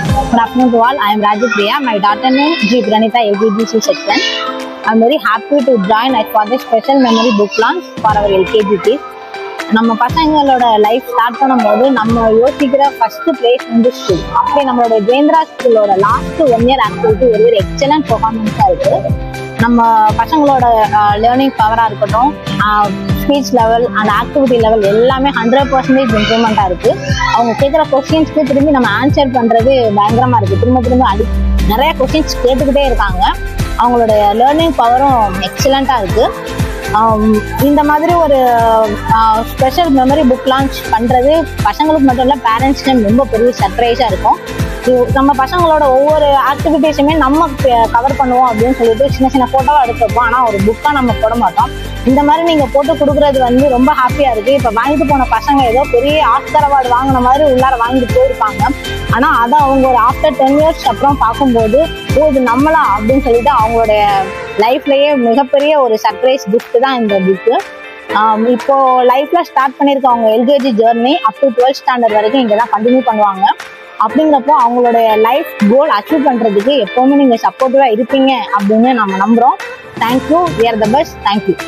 Good afternoon to all. I am Raji Priya. My daughter name G. Pranita, LKG section. I am very happy to join for this special memory book launch for our LKG kids. நம்ம பசங்களோட life start பண்ணும்போது நம்ம யோசிக்கிற first place வந்து school. அப்படி நம்மளோட ஜெயந்திரா ஸ்கூலோட last 1 year activity ஒரு எக்ஸலன்ட் பெர்ஃபார்மன்ஸா இருக்கு. நம்ம பசங்களோட லேர்னிங் பவரா இருக்கட்டும், speech level and activity level எல்லாமே 100% இம்ப்ரூவ்மெண்டா இருக்கு. அவங்க கேட்குற கொஸ்டின்ஸ்க்கு திரும்பி நம்ம ஆன்சர் பண்றது பயங்கரமா இருக்கு. திரும்ப நிறைய கொஸ்டின்ஸ் கேட்டுக்கிட்டே இருக்காங்க. அவங்களோட லேர்னிங் பவரும் எக்ஸலண்டா இருக்கு. இந்த மாதிரி ஒரு ஸ்பெஷல் மெமரி புக் லான்ச் பண்றது பசங்களுக்கு மட்டும் இல்ல, பேரண்ட்ஸ்க்கு ரொம்ப பெரிய சர்ப்ரைஸா இருக்கும். நம்ம பசங்களோட ஒவ்வொரு ஆக்டிவிட்டிஸுமே நம்ம கவர் பண்ணுவோம் அப்படின்னு சொல்லிட்டு சின்ன சின்ன போட்டோவா எடுத்து வைப்போம். ஆனா ஒரு புக்கா நம்ம போட மாட்டோம். இந்த மாதிரி நீங்க போட்டு கொடுக்கறது வந்து ரொம்ப ஹாப்பியா இருக்கு. இப்ப வாங்கிட்டு போன பசங்க ஏதோ பெரிய ஆஸ்கர் அவார்டு வாங்கின மாதிரி உள்ளார வாங்கிட்டு போயிருப்பாங்க. ஆனா அதை அவங்க ஒரு ஆஃப்டர் 10 years அப்புறம் பார்க்கும்போது இது நம்மளா அப்படின்னு சொல்லிட்டு அவங்களுடைய லைஃப்லயே மிகப்பெரிய ஒரு சர்ப்ரைஸ் கிஃப்ட் தான் இந்த புக்கு. இப்போ லைஃப்ல ஸ்டார்ட் பண்ணிருக்கவங்க LKG journey up to 12th standard வரைக்கும் இங்கதான் கண்டினியூ பண்ணுவாங்க. அப்படிங்கிறப்போ அவங்களுடைய லைஃப் கோல் அச்சீவ் பண்றதுக்கு எப்பவுமே நீங்க சப்போர்ட்டிவா இருப்பீங்க அப்படின்னு நம்ம நம்புறோம். Thank you. We are the best. Thank you.